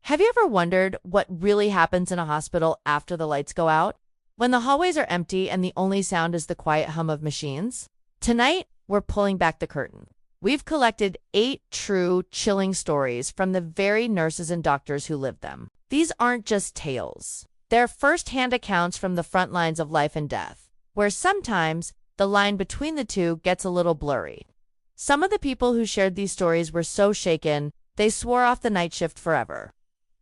Have you ever wondered what really happens in a hospital after the lights go out? When the hallways are empty and the only sound is the quiet hum of machines? Tonight, we're pulling back the curtain. We've collected 8 true, chilling stories from the very nurses and doctors who lived them. These aren't just tales. They're first-hand accounts from the front lines of life and death, where sometimes the line between the two gets a little blurry. Some of the people who shared these stories were so shaken, they swore off the night shift forever.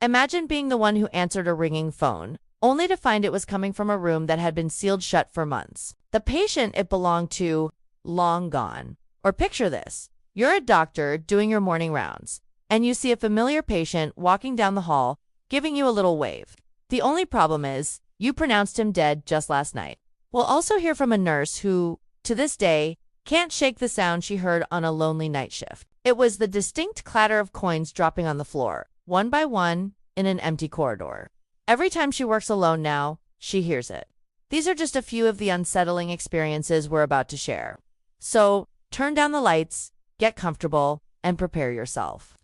Imagine being the one who answered a ringing phone, only to find it was coming from a room that had been sealed shut for months. The patient it belonged to, long gone. Or picture this. You're a doctor doing your morning rounds, and you see a familiar patient walking down the hall, giving you a little wave. The only problem is, you pronounced him dead just last night. We'll also hear from a nurse who, to this day, can't shake the sound she heard on a lonely night shift. It was the distinct clatter of coins dropping on the floor, one by one, in an empty corridor. Every time she works alone now, she hears it. These are just a few of the unsettling experiences we're about to share. So, turn down the lights, get comfortable, and prepare yourself.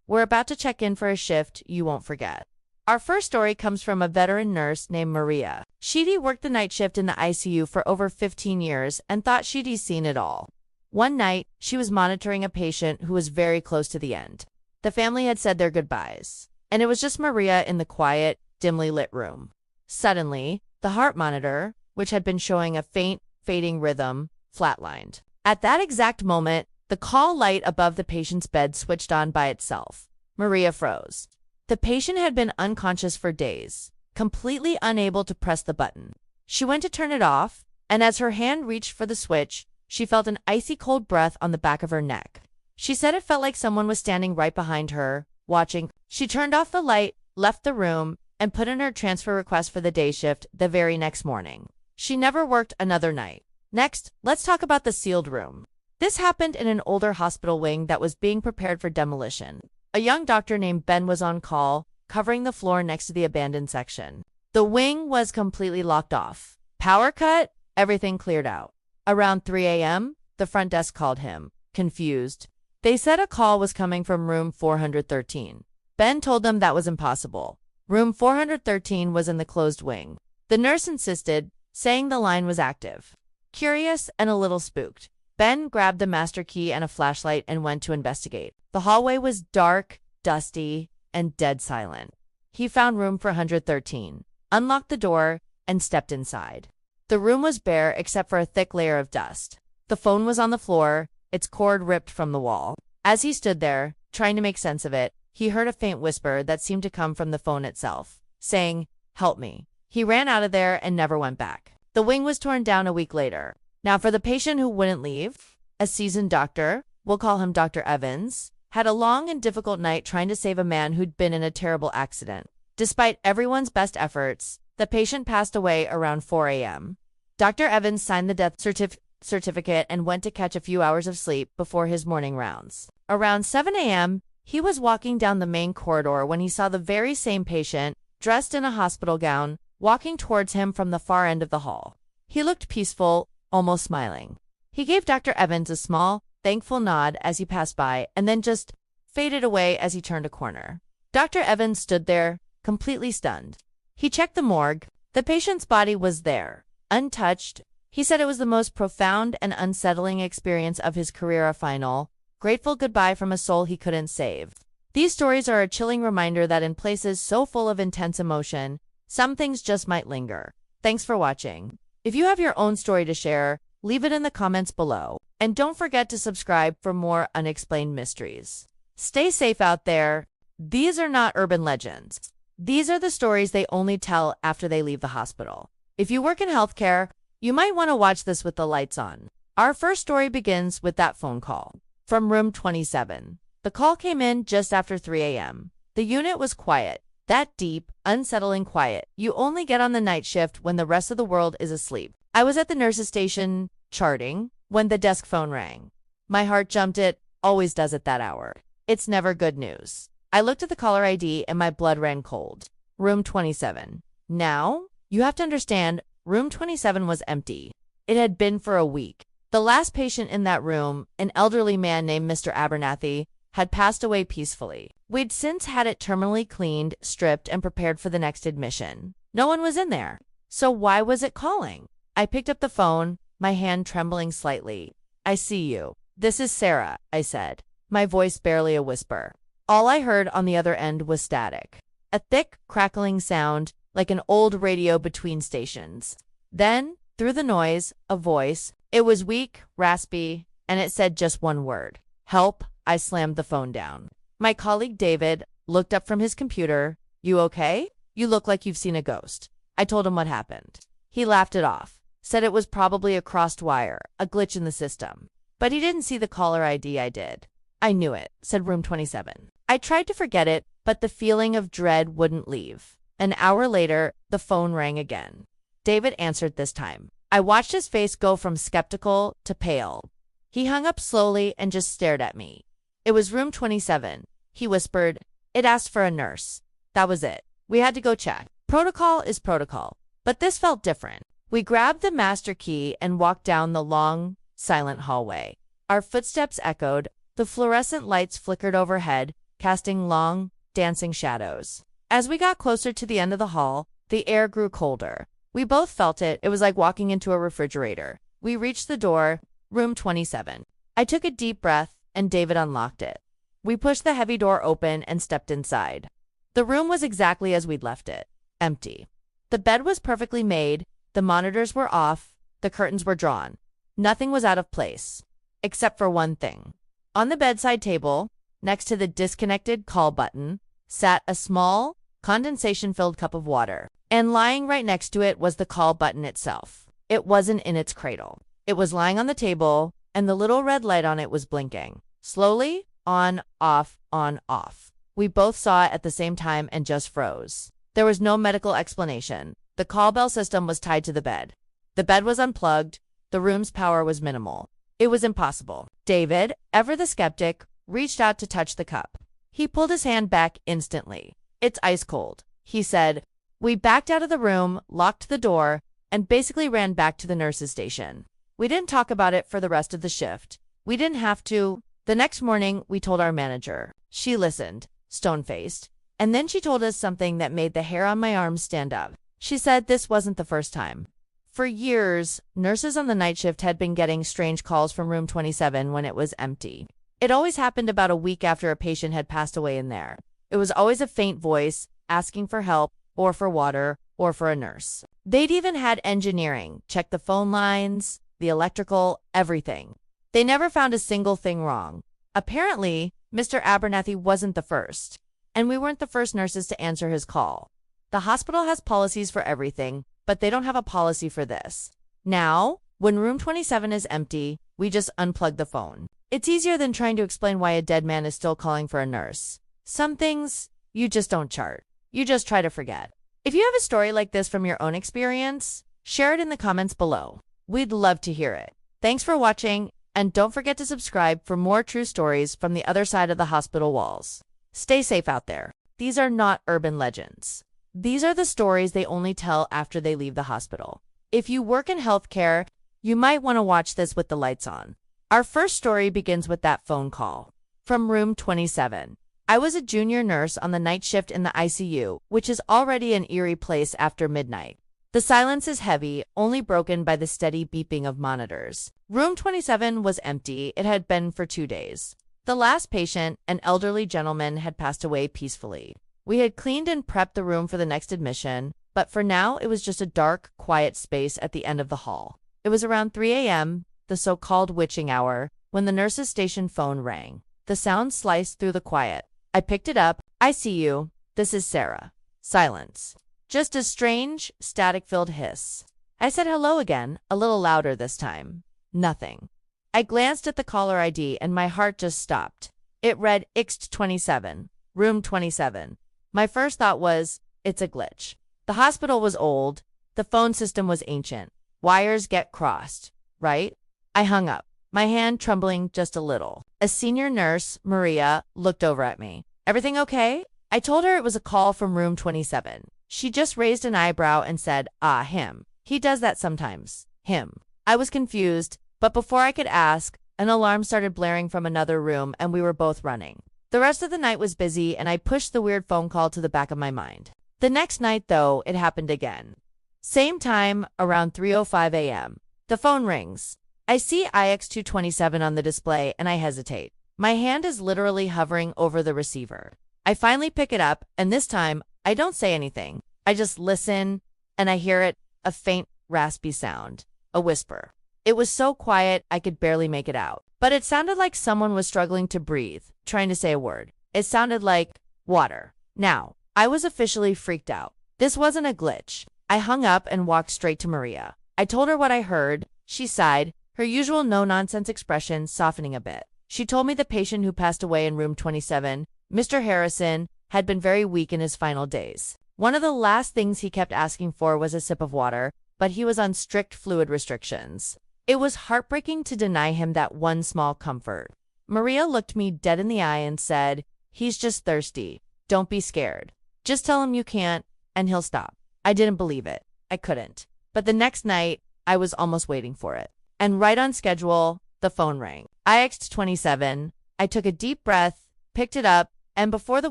We're about to check in for a shift you won't forget. Our first story comes from a veteran nurse named Maria. She'd worked the night shift in the ICU for over 15 years and thought she'd seen it all. One night, she was monitoring a patient who was very close to the end. The family had said their goodbyes, and it was just Maria in the quiet, dimly lit room. Suddenly, the heart monitor, which had been showing a faint, fading rhythm, flatlined. At that exact moment, the call light above the patient's bed switched on by itself. Maria froze. The patient had been unconscious for days, completely unable to press the button. She went to turn it off, and as her hand reached for the switch, she felt an icy cold breath on the back of her neck. She said it felt like someone was standing right behind her, watching. She turned off the light, left the room, and put in her transfer request for the day shift the very next morning. She never worked another night. Next, let's talk about the sealed room. This happened in an older hospital wing that was being prepared for demolition. A young doctor named Ben was on call, covering the floor next to the abandoned section. The wing was completely locked off. Power cut, everything cleared out. Around 3 a.m., the front desk called him, confused. They said a call was coming from room 413. Ben told them that was impossible. Room 413 was in the closed wing. The nurse insisted, saying the line was active. Curious and a little spooked, Ben grabbed the master key and a flashlight and went to investigate. The hallway was dark, dusty, and dead silent. He found room 413, unlocked the door, and stepped inside. The room was bare except for a thick layer of dust. The phone was on the floor, its cord ripped from the wall. As he stood there, trying to make sense of it, he heard a faint whisper that seemed to come from the phone itself, saying, "Help me." He ran out of there and never went back. The wing was torn down a week later. Now for the patient who wouldn't leave, a seasoned doctor, we'll call him Dr. Evans, had a long and difficult night trying to save a man who'd been in a terrible accident. Despite everyone's best efforts, the patient passed away around 4 a.m. Dr. Evans signed the death certificate and went to catch a few hours of sleep before his morning rounds. Around 7 a.m., he was walking down the main corridor when he saw the very same patient, dressed in a hospital gown, walking towards him from the far end of the hall. He looked peaceful, almost smiling. He gave Dr. Evans a small, thankful nod as he passed by and then just faded away as he turned a corner. Dr. Evans stood there, completely stunned. He checked the morgue. The patient's body was there, untouched. He said it was the most profound and unsettling experience of his career, a final, grateful goodbye from a soul he couldn't save. These stories are a chilling reminder that in places so full of intense emotion, some things just might linger. Thanks for watching. If you have your own story to share, leave it in the comments below. And don't forget to subscribe for more unexplained mysteries. Stay safe out there. These are not urban legends. These are the stories they only tell after they leave the hospital. If you work in healthcare, you might want to watch this with the lights on. Our first story begins with that phone call from room 27. The call came in just after 3 a.m. The unit was quiet, that deep, unsettling quiet you only get on the night shift when the rest of the world is asleep. I was at the nurse's station, charting, when the desk phone rang. My heart jumped. It always does at that hour. It's never good news. I looked at the caller ID and my blood ran cold. Room 27. Now, you have to understand, room 27 was empty. It had been for a week. The last patient in that room, an elderly man named Mr. Abernathy, had passed away peacefully. We'd since had it terminally cleaned, stripped, and prepared for the next admission. No one was in there. So why was it calling? I picked up the phone, my hand trembling slightly. "I see you. This is Sarah," I said, my voice barely a whisper. All I heard on the other end was static, a thick, crackling sound like an old radio between stations. Then, through the noise, a voice. It was weak, raspy, and it said just one word. "Help." I slammed the phone down. My colleague David looked up from his computer. "You okay? You look like you've seen a ghost." I told him what happened. He laughed it off, said it was probably a crossed wire, a glitch in the system. But he didn't see the caller ID I did. "I knew it," said room 27. I tried to forget it, but the feeling of dread wouldn't leave. An hour later, the phone rang again. David answered this time. I watched his face go from skeptical to pale. He hung up slowly and just stared at me. "It was room 27. He whispered. "It asked for a nurse." That was it. We had to go check. Protocol is protocol. But this felt different. We grabbed the master key and walked down the long, silent hallway. Our footsteps echoed. The fluorescent lights flickered overhead, casting long, dancing shadows. As we got closer to the end of the hall, the air grew colder. We both felt it. It was like walking into a refrigerator. We reached the door, room 27. I took a deep breath, and David unlocked it. We pushed the heavy door open and stepped inside. The room was exactly as we'd left it, empty. The bed was perfectly made, the monitors were off, the curtains were drawn. Nothing was out of place, except for one thing. On the bedside table, next to the disconnected call button, sat a small, condensation-filled cup of water. And lying right next to it was the call button itself. It wasn't in its cradle. It was lying on the table, and the little red light on it was blinking. Slowly, on, off, on, off. We both saw it at the same time and just froze. There was no medical explanation. The call bell system was tied to the bed. The bed was unplugged. The room's power was minimal. It was impossible. David, ever the skeptic, reached out to touch the cup. He pulled his hand back instantly. "It's ice cold," he said. We backed out of the room, locked the door, and basically ran back to the nurse's station. We didn't talk about it for the rest of the shift. We didn't have to. The next morning, we told our manager. She listened, stone-faced. And then she told us something that made the hair on my arms stand up. She said this wasn't the first time. For years, nurses on the night shift had been getting strange calls from room 27 when it was empty. It always happened about a week after a patient had passed away in there. It was always a faint voice, asking for help, or for water, or for a nurse. They'd even had engineering check the phone lines, the electrical, everything. They never found a single thing wrong. Apparently, Mr. Abernathy wasn't the first, and we weren't the first nurses to answer his call. The hospital has policies for everything, but they don't have a policy for this. Now, when room 27 is empty, we just unplug the phone. It's easier than trying to explain why a dead man is still calling for a nurse. Some things, you just don't chart. You just try to forget. If you have a story like this from your own experience, share it in the comments below. We'd love to hear it. Thanks for watching, and don't forget to subscribe for more true stories from the other side of the hospital walls. Stay safe out there. These are not urban legends. These are the stories they only tell after they leave the hospital. If you work in healthcare, you might want to watch this with the lights on. Our first story begins with that phone call. From room 27. I was a junior nurse on the night shift in the ICU, which is already an eerie place after midnight. The silence is heavy, only broken by the steady beeping of monitors. Room 27 was empty. It had been for 2 days. The last patient, an elderly gentleman, had passed away peacefully. We had cleaned and prepped the room for the next admission, but for now it was just a dark, quiet space at the end of the hall. It was around 3 a.m., the so-called witching hour, when the nurse's station phone rang. The sound sliced through the quiet. I picked it up. "I see you. This is Sarah." Silence. Just a strange, static-filled hiss. I said hello again, a little louder this time. Nothing. I glanced at the caller ID and my heart just stopped. It read IXT27, room 27. My first thought was, it's a glitch. The hospital was old. The phone system was ancient. Wires get crossed, right? I hung up, my hand trembling just a little. A senior nurse, Maria, looked over at me. "Everything okay?" I told her it was a call from room 27. She just raised an eyebrow and said, "Ah, him. He does that sometimes. Him." I was confused, but before I could ask, an alarm started blaring from another room and we were both running. The rest of the night was busy, and I pushed the weird phone call to the back of my mind. The next night, though, it happened again. Same time, around 3:05 a.m. The phone rings. I see IX227 on the display, and I hesitate. My hand is literally hovering over the receiver. I finally pick it up, and this time, I don't say anything. I just listen, and I hear it, a faint, raspy sound, a whisper. It was so quiet, I could barely make it out. But it sounded like someone was struggling to breathe, trying to say a word. It sounded like water. Now, I was officially freaked out. This wasn't a glitch. I hung up and walked straight to Maria. I told her what I heard. She sighed, her usual no-nonsense expression softening a bit. She told me the patient who passed away in room 27, Mr. Harrison, had been very weak in his final days. One of the last things he kept asking for was a sip of water, but he was on strict fluid restrictions. It was heartbreaking to deny him that one small comfort. Maria looked me dead in the eye and said, "He's just thirsty. Don't be scared. Just tell him you can't, and he'll stop." I didn't believe it. I couldn't. But the next night, I was almost waiting for it. And right on schedule, the phone rang. IX27. I took a deep breath, picked it up, and before the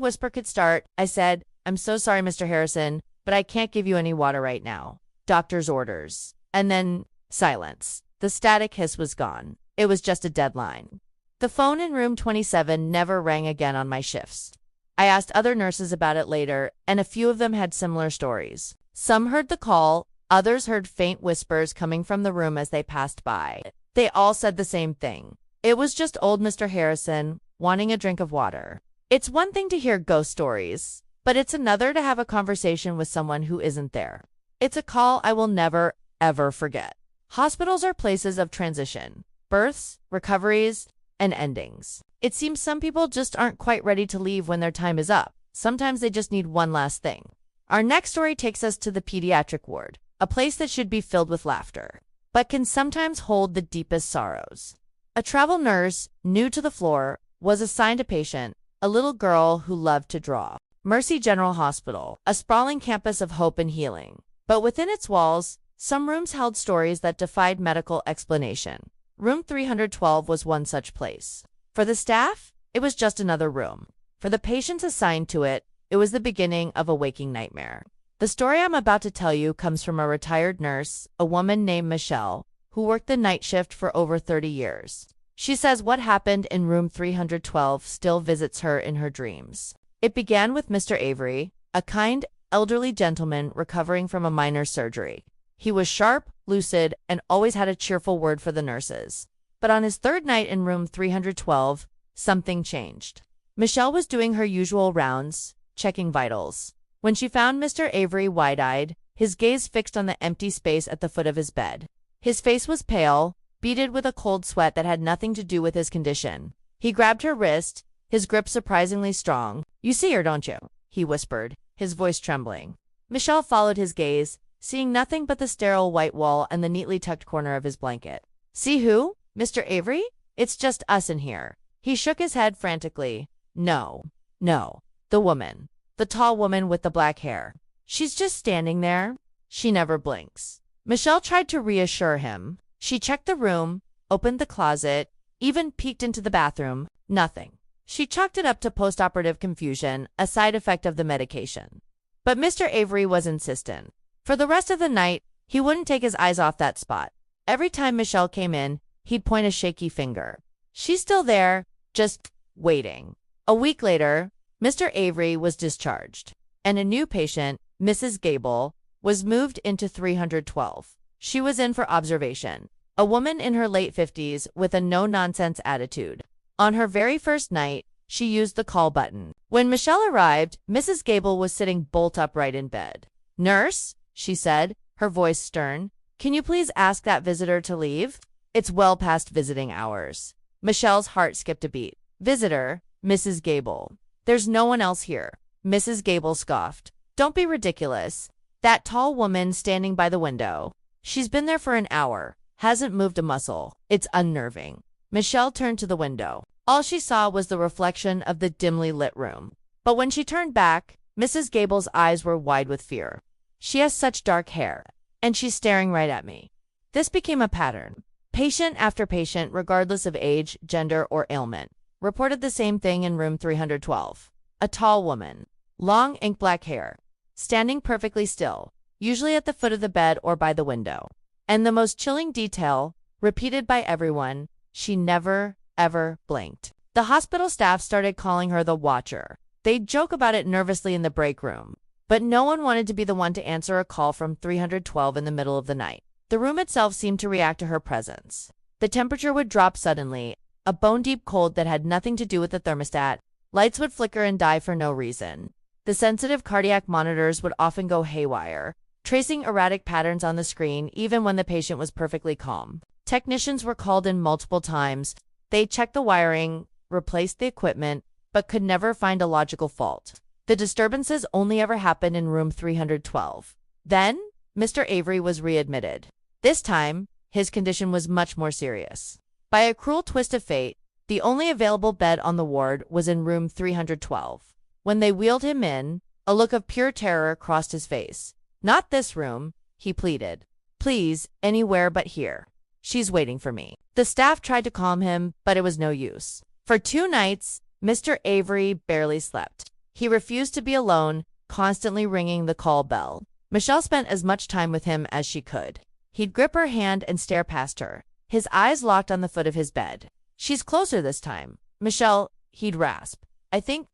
whisper could start, I said, "I'm so sorry, Mr. Harrison, but I can't give you any water right now. Doctor's orders." And then silence. The static hiss was gone. It was just a deadline. The phone in room 27 never rang again on my shifts. I asked other nurses about it later, and a few of them had similar stories. Some heard the call, others heard faint whispers coming from the room as they passed by. They all said the same thing. It was just old Mr. Harrison wanting a drink of water. It's one thing to hear ghost stories, but it's another to have a conversation with someone who isn't there. It's a call I will never, ever forget. Hospitals are places of transition, births, recoveries, and endings. It seems some people just aren't quite ready to leave when their time is up. Sometimes they just need one last thing. Our next story takes us to the pediatric ward, a place that should be filled with laughter, but can sometimes hold the deepest sorrows. A travel nurse, new to the floor, was assigned a patient, a little girl who loved to draw. Mercy General Hospital, a sprawling campus of hope and healing. But within its walls, some rooms held stories that defied medical explanation. Room 312 was one such place. For the staff, it was just another room. For the patients assigned to it, it was the beginning of a waking nightmare. The story I'm about to tell you comes from a retired nurse, a woman named Michelle, who worked the night shift for over 30 years. She says what happened in room 312 still visits her in her dreams. It began with Mr. Avery, a kind, elderly gentleman recovering from a minor surgery. He was sharp, lucid, and always had a cheerful word for the nurses. But on his third night in room 312, something changed. Michelle was doing her usual rounds, checking vitals, when she found Mr. Avery wide-eyed, his gaze fixed on the empty space at the foot of his bed. His face was pale, beaded with a cold sweat that had nothing to do with his condition. He grabbed her wrist, his grip surprisingly strong. "You see her, don't you?" he whispered, his voice trembling. Michelle followed his gaze, seeing nothing but the sterile white wall and the neatly tucked corner of his blanket. "See who? Mr. Avery? It's just us in here." He shook his head frantically. No. The woman. The tall woman with the black hair. "She's just standing there. She never blinks." Michelle tried to reassure him. She checked the room, opened the closet, even peeked into the bathroom. Nothing. She chalked it up to postoperative confusion, a side effect of the medication. But Mr. Avery was insistent. For the rest of the night, he wouldn't take his eyes off that spot. Every time Michelle came in, he'd point a shaky finger. "She's still there, just waiting." A week later, Mr. Avery was discharged, and a new patient, Mrs. Gable, was moved into 312. She was in for observation, a woman in her late 50s with a no-nonsense attitude. On her very first night, she used the call button. When Michelle arrived, Mrs. Gable was sitting bolt upright in bed. "Nurse," she said, her voice stern, "can you please ask that visitor to leave? It's well past visiting hours." Michelle's heart skipped a beat. "Visitor, Mrs. Gable. There's no one else here." Mrs. Gable scoffed. "Don't be ridiculous. That tall woman standing by the window. She's been there for an hour, hasn't moved a muscle. It's unnerving." Michelle turned to the window. All she saw was the reflection of the dimly lit room. But when she turned back, Mrs. Gable's eyes were wide with fear. "She has such dark hair, and she's staring right at me." This became a pattern. Patient after patient, regardless of age, gender, or ailment, reported the same thing in room 312. A tall woman, long ink black hair, standing perfectly still, usually at the foot of the bed or by the window. And the most chilling detail, repeated by everyone, she never, ever blinked. The hospital staff started calling her the Watcher. They'd joke about it nervously in the break room, but no one wanted to be the one to answer a call from 312 in the middle of the night. The room itself seemed to react to her presence. The temperature would drop suddenly, a bone-deep cold that had nothing to do with the thermostat. Lights would flicker and die for no reason. The sensitive cardiac monitors would often go haywire, tracing erratic patterns on the screen even when the patient was perfectly calm. Technicians were called in multiple times. They checked the wiring, replaced the equipment, but could never find a logical fault. The disturbances only ever happened in room 312. Then, Mr. Avery was readmitted. This time, his condition was much more serious. By a cruel twist of fate, the only available bed on the ward was in room 312. When they wheeled him in, a look of pure terror crossed his face. "Not this room," he pleaded. "Please, anywhere but here. She's waiting for me." The staff tried to calm him, but it was no use. For 2 nights, Mr. Avery barely slept. He refused to be alone, constantly ringing the call bell. Michelle spent as much time with him as she could. He'd grip her hand and stare past her, his eyes locked on the foot of his bed. "She's closer this time. Michelle," he'd rasp. I think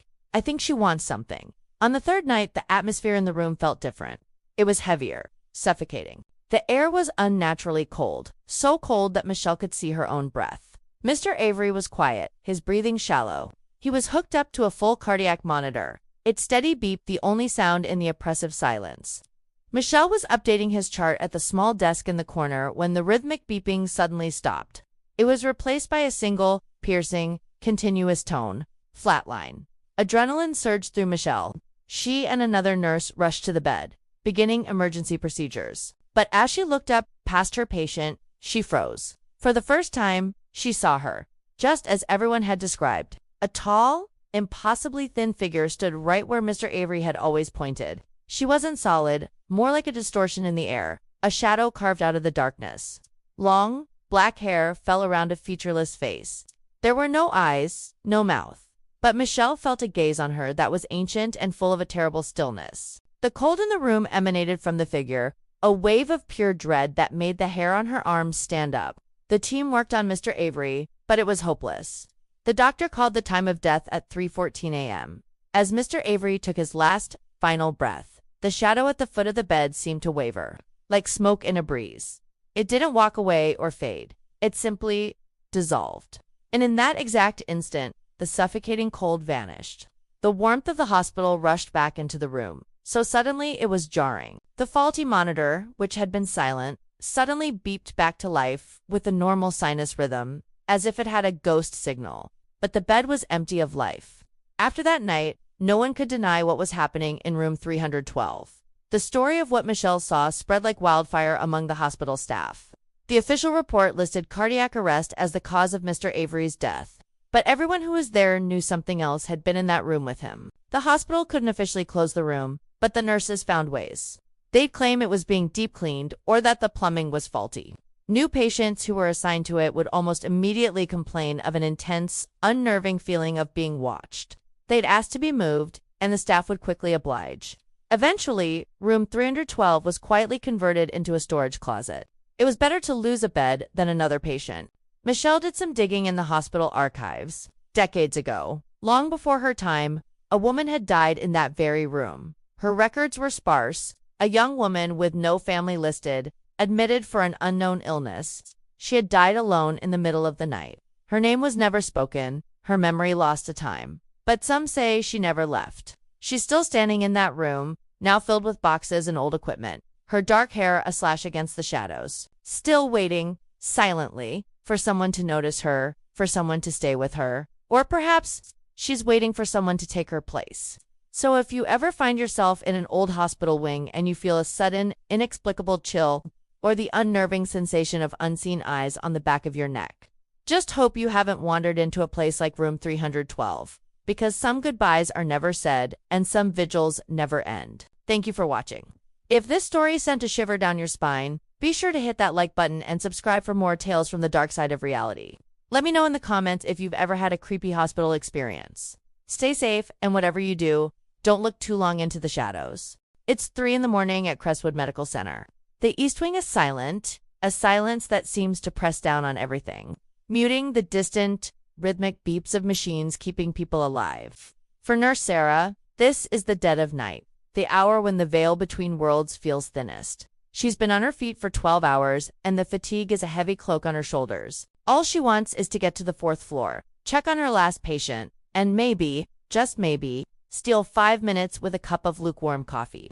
she wants something." On the 3rd night, the atmosphere in the room felt different. It was heavier, suffocating. The air was unnaturally cold, so cold that Michelle could see her own breath. Mr. Avery was quiet, his breathing shallow. He was hooked up to a full cardiac monitor. Its steady beep, the only sound in the oppressive silence. Michelle was updating his chart at the small desk in the corner when the rhythmic beeping suddenly stopped. It was replaced by a single, piercing, continuous tone. Flatline. Adrenaline surged through Michelle. She and another nurse rushed to the bed, beginning emergency procedures. But as she looked up past her patient, she froze. For the first time, she saw her, just as everyone had described. A tall, impossibly thin figure stood right where Mr. Avery had always pointed. She wasn't solid, more like a distortion in the air, a shadow carved out of the darkness. Long, black hair fell around a featureless face. There were no eyes, no mouth. But Michelle felt a gaze on her that was ancient and full of a terrible stillness. The cold in the room emanated from the figure, a wave of pure dread that made the hair on her arms stand up. The team worked on Mr. Avery, but it was hopeless. The doctor called the time of death at 3:14 a.m. As Mr. Avery took his last, final breath, the shadow at the foot of the bed seemed to waver, like smoke in a breeze. It didn't walk away or fade. It simply dissolved. And in that exact instant, the suffocating cold vanished. The warmth of the hospital rushed back into the room. So suddenly it was jarring. The faulty monitor, which had been silent, suddenly beeped back to life with a normal sinus rhythm, as if it had a ghost signal. But the bed was empty of life. After that night, no one could deny what was happening in room 312. The story of what Michelle saw spread like wildfire among the hospital staff. The official report listed cardiac arrest as the cause of Mr. Avery's death. But everyone who was there knew something else had been in that room with him. The hospital couldn't officially close the room, but the nurses found ways. They'd claim it was being deep cleaned or that the plumbing was faulty. New patients who were assigned to it would almost immediately complain of an intense, unnerving feeling of being watched. They'd ask to be moved, and the staff would quickly oblige. Eventually, room 312 was quietly converted into a storage closet. It was better to lose a bed than another patient. Michelle did some digging in the hospital archives. Decades ago, long before her time, a woman had died in that very room. Her records were sparse. A young woman with no family listed, admitted for an unknown illness. She had died alone in the middle of the night. Her name was never spoken, her memory lost to time. But some say she never left. She's still standing in that room, now filled with boxes and old equipment, her dark hair a slash against the shadows. Still waiting, silently, for someone to notice her, for someone to stay with her. Or perhaps she's waiting for someone to take her place. So if you ever find yourself in an old hospital wing and you feel a sudden, inexplicable chill or the unnerving sensation of unseen eyes on the back of your neck, just hope you haven't wandered into a place like room 312, because some goodbyes are never said and some vigils never end. Thank you for watching. If this story sent a shiver down your spine, be sure to hit that like button and subscribe for more tales from the dark side of reality. Let me know in the comments if you've ever had a creepy hospital experience. Stay safe, and whatever you do, don't look too long into the shadows. It's 3 in the morning at Crestwood Medical Center. The East Wing is silent, a silence that seems to press down on everything, muting the distant, rhythmic beeps of machines keeping people alive. For Nurse Sarah, this is the dead of night, the hour when the veil between worlds feels thinnest. She's been on her feet for 12 hours, and the fatigue is a heavy cloak on her shoulders. All she wants is to get to the 4th floor, check on her last patient, and maybe, just maybe, steal 5 minutes with a cup of lukewarm coffee.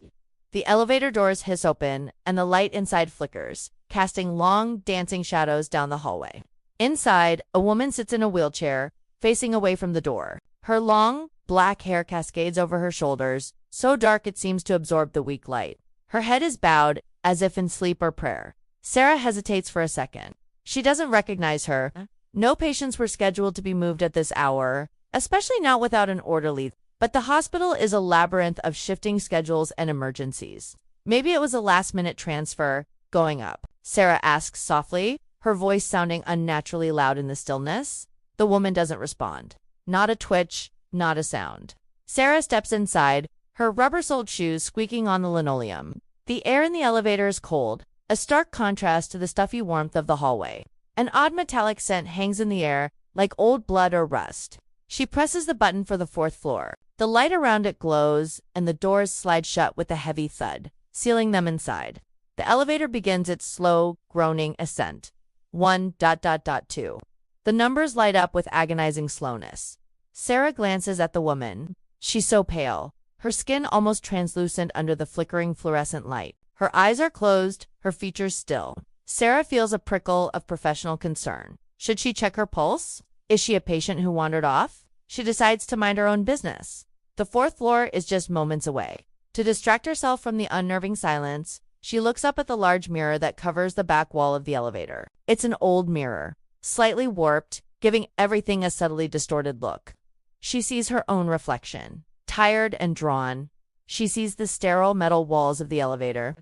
The elevator doors hiss open, and the light inside flickers, casting long, dancing shadows down the hallway. Inside, a woman sits in a wheelchair, facing away from the door. Her long, black hair cascades over her shoulders, so dark it seems to absorb the weak light. Her head is bowed, as if in sleep or prayer. Sarah hesitates for a second. She doesn't recognize her. No patients were scheduled to be moved at this hour, especially not without an orderly. But the hospital is a labyrinth of shifting schedules and emergencies. Maybe it was a last-minute transfer. Going up, Sarah asks softly, her voice sounding unnaturally loud in the stillness. The woman doesn't respond. Not a twitch, not a sound. Sarah steps inside, her rubber-soled shoes squeaking on the linoleum. The air in the elevator is cold, a stark contrast to the stuffy warmth of the hallway. An odd metallic scent hangs in the air, like old blood or rust. She presses the button for the 4th floor. The light around it glows, and the doors slide shut with a heavy thud, sealing them inside. The elevator begins its slow, groaning ascent. 1:2. The numbers light up with agonizing slowness. Sarah glances at the woman. She's so pale, her skin almost translucent under the flickering fluorescent light. Her eyes are closed, her features still. Sarah feels a prickle of professional concern. Should she check her pulse? Is she a patient who wandered off? She decides to mind her own business. The 4th floor is just moments away. To distract herself from the unnerving silence, she looks up at the large mirror that covers the back wall of the elevator. It's an old mirror, slightly warped, giving everything a subtly distorted look. She sees her own reflection, tired and drawn. She sees the sterile metal walls of the elevator,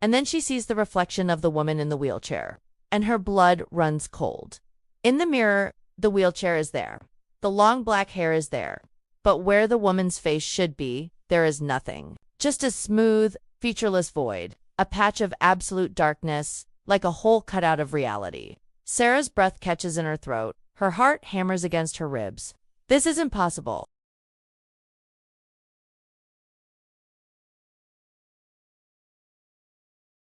and then she sees the reflection of the woman in the wheelchair, and her blood runs cold. In the mirror, the wheelchair is there. The long black hair is there. But where the woman's face should be, there is nothing. Just a smooth, featureless void, a patch of absolute darkness, like a hole cut out of reality. Sarah's breath catches in her throat. Her heart hammers against her ribs. This is impossible.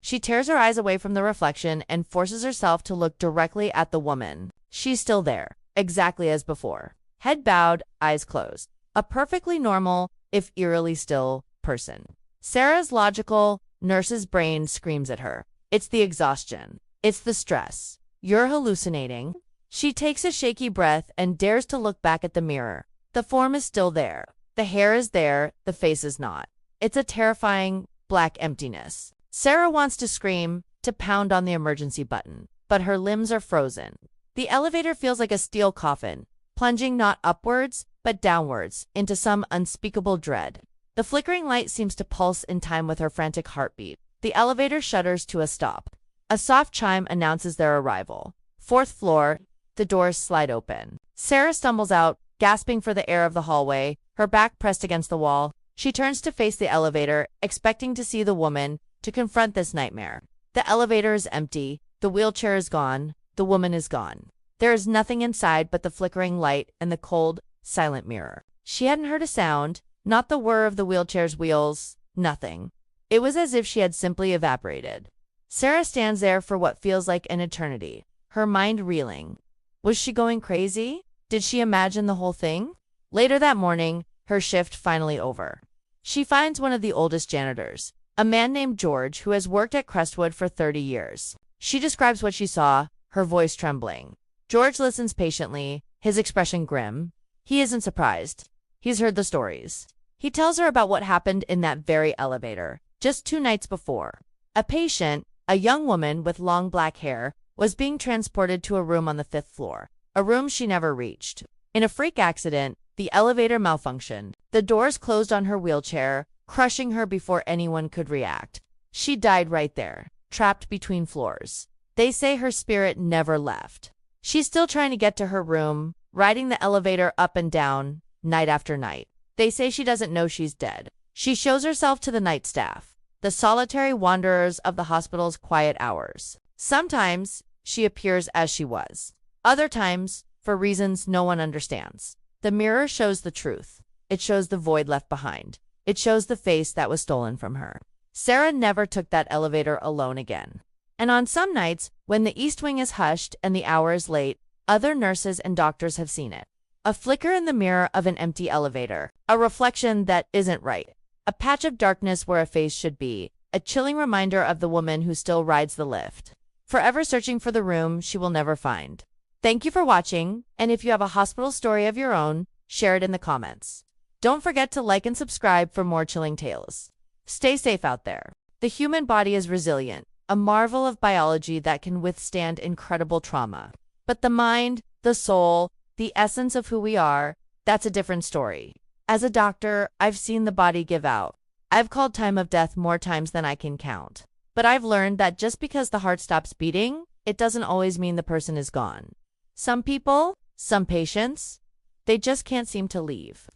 She tears her eyes away from the reflection and forces herself to look directly at the woman. She's still there, exactly as before. Head bowed, eyes closed. A perfectly normal, if eerily still, person. Sarah's logical, nurse's brain screams at her. It's the exhaustion. It's the stress. You're hallucinating. She takes a shaky breath and dares to look back at the mirror. The form is still there. The hair is there, the face is not. It's a terrifying, black emptiness. Sarah wants to scream, to pound on the emergency button, but her limbs are frozen. The elevator feels like a steel coffin, plunging not upwards, but downwards, into some unspeakable dread. The flickering light seems to pulse in time with her frantic heartbeat. The elevator shudders to a stop. A soft chime announces their arrival. 4th floor, the doors slide open. Sarah stumbles out, gasping for the air of the hallway, her back pressed against the wall. She turns to face the elevator, expecting to see the woman, to confront this nightmare. The elevator is empty, the wheelchair is gone, the woman is gone. There is nothing inside but the flickering light and the cold, silent mirror. She hadn't heard a sound, not the whir of the wheelchair's wheels, nothing. It was as if she had simply evaporated. Sarah stands there for what feels like an eternity, her mind reeling. Was she going crazy? Did she imagine the whole thing? Later that morning, her shift finally over. She finds one of the oldest janitors, a man named George who has worked at Crestwood for 30 years. She describes what she saw, her voice trembling. George listens patiently, his expression grim. He isn't surprised. He's heard the stories. He tells her about what happened in that very elevator, just 2 nights before. A patient, a young woman with long black hair, was being transported to a room on the 5th floor, a room she never reached. In a freak accident, the elevator malfunctioned. The doors closed on her wheelchair, crushing her before anyone could react. She died right there, trapped between floors. They say her spirit never left. She's still trying to get to her room, riding the elevator up and down, night after night. They say she doesn't know she's dead. She shows herself to the night staff, the solitary wanderers of the hospital's quiet hours. Sometimes she appears as she was. Other times, for reasons no one understands. The mirror shows the truth. It shows the void left behind. It shows the face that was stolen from her. Sarah never took that elevator alone again. And on some nights, when the East Wing is hushed and the hour is late, other nurses and doctors have seen it. A flicker in the mirror of an empty elevator. A reflection that isn't right. A patch of darkness where a face should be. A chilling reminder of the woman who still rides the lift. Forever searching for the room she will never find. Thank you for watching, and if you have a hospital story of your own, share it in the comments. Don't forget to like and subscribe for more chilling tales. Stay safe out there. The human body is resilient, a marvel of biology that can withstand incredible trauma. But the mind, the soul, the essence of who we are, that's a different story. As a doctor, I've seen the body give out. I've called time of death more times than I can count. But I've learned that just because the heart stops beating, it doesn't always mean the person is gone. Some people, some patients, they just can't seem to leave.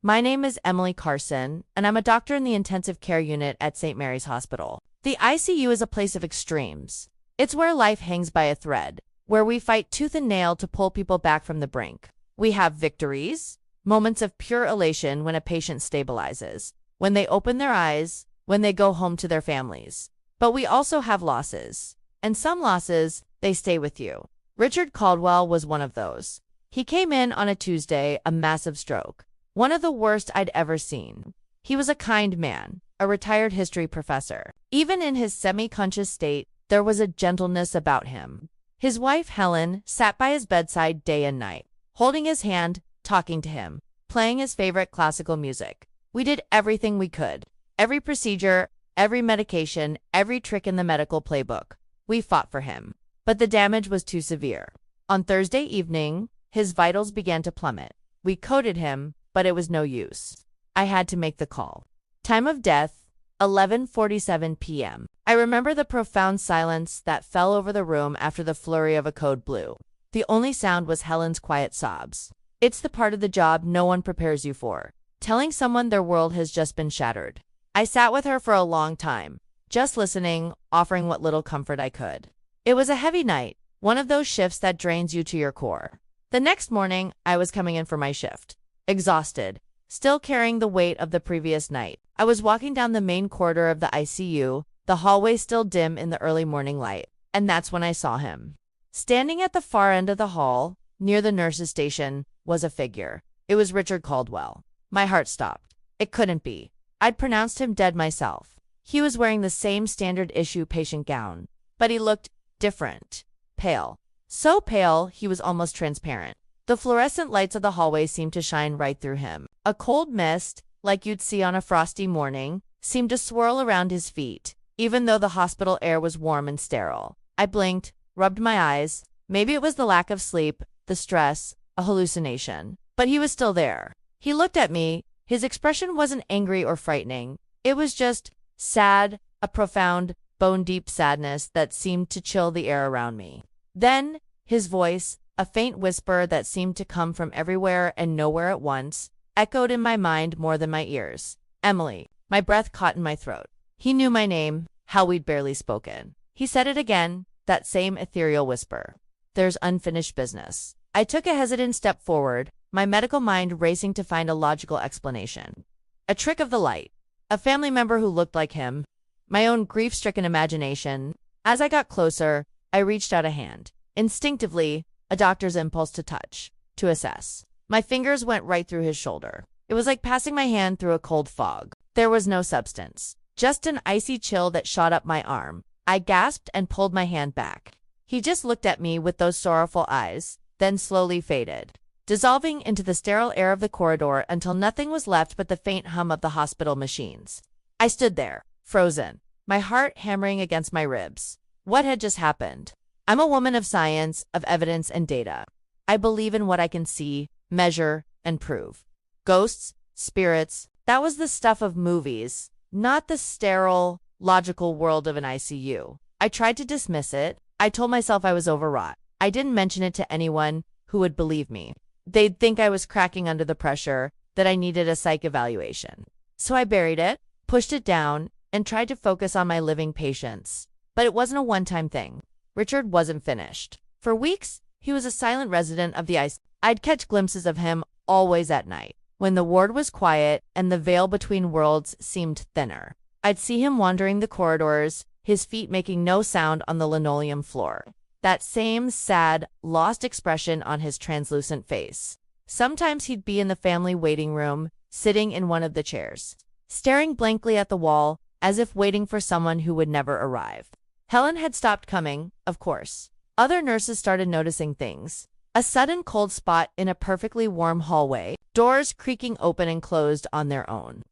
My name is Emily Carson, and I'm a doctor in the intensive care unit at St. Mary's Hospital. The ICU is a place of extremes. It's where life hangs by a thread, where we fight tooth and nail to pull people back from the brink. We have victories, moments of pure elation when a patient stabilizes, when they open their eyes, when they go home to their families. But we also have losses, and some losses, they stay with you. Richard Caldwell was one of those. He came in on a Tuesday, a massive stroke, one of the worst I'd ever seen. He was a kind man, a retired history professor. Even in his semi-conscious state, there was a gentleness about him. His wife, Helen, sat by his bedside day and night, holding his hand, talking to him, playing his favorite classical music. We did everything we could. Every procedure, every medication, every trick in the medical playbook. We fought for him. But the damage was too severe. On Thursday evening, his vitals began to plummet. We coded him, but it was no use. I had to make the call. Time of death, 11:47 p.m. I remember the profound silence that fell over the room after the flurry of a code blue. The only sound was Helen's quiet sobs. It's the part of the job no one prepares you for, telling someone their world has just been shattered. I sat with her for a long time, just listening, offering what little comfort I could. It was a heavy night, one of those shifts that drains you to your core. The next morning, I was coming in for my shift, exhausted, still carrying the weight of the previous night. I was walking down the main corridor of the ICU, the hallway still dim in the early morning light, and that's when I saw him. Standing at the far end of the hall, near the nurse's station, was a figure. It was Richard Caldwell. My heart stopped. It couldn't be. I'd pronounced him dead myself. He was wearing the same standard issue patient gown, but he looked different, pale. So pale, he was almost transparent. The fluorescent lights of the hallway seemed to shine right through him. A cold mist, like you'd see on a frosty morning, seemed to swirl around his feet, even though the hospital air was warm and sterile. I blinked, rubbed my eyes. Maybe it was the lack of sleep, the stress, a hallucination. But he was still there. He looked at me. His expression wasn't angry or frightening. It was just sad, a profound, bone-deep sadness that seemed to chill the air around me. Then, his voice, a faint whisper that seemed to come from everywhere and nowhere at once, echoed in my mind more than my ears. Emily. My breath caught in my throat. He knew my name, how we'd barely spoken. He said it again, that same ethereal whisper. There's unfinished business. I took a hesitant step forward, my medical mind racing to find a logical explanation. A trick of the light. A family member who looked like him. My own grief-stricken imagination. As I got closer, I reached out a hand. Instinctively, a doctor's impulse to touch, to assess. My fingers went right through his shoulder. It was like passing my hand through a cold fog. There was no substance, just an icy chill that shot up my arm. I gasped and pulled my hand back. He just looked at me with those sorrowful eyes, then slowly faded, dissolving into the sterile air of the corridor until nothing was left but the faint hum of the hospital machines. I stood there, frozen, my heart hammering against my ribs. What had just happened? I'm a woman of science, of evidence and data. I believe in what I can see, measure, and prove. Ghosts, spirits, that was the stuff of movies, not the sterile, logical world of an ICU. I tried to dismiss it. I told myself I was overwrought. I didn't mention it to anyone who would believe me. They'd think I was cracking under the pressure, that I needed a psych evaluation. So I buried it, pushed it down, and tried to focus on my living patients. But it wasn't a one-time thing. Richard wasn't finished. For weeks, he was a silent resident of the ICU. I'd catch glimpses of him always at night, when the ward was quiet and the veil between worlds seemed thinner. I'd see him wandering the corridors, his feet making no sound on the linoleum floor. That same sad, lost expression on his translucent face. Sometimes he'd be in the family waiting room, sitting in one of the chairs, staring blankly at the wall, as if waiting for someone who would never arrive. Helen had stopped coming, of course. Other nurses started noticing things. A sudden cold spot in a perfectly warm hallway, doors creaking open and closed on their own.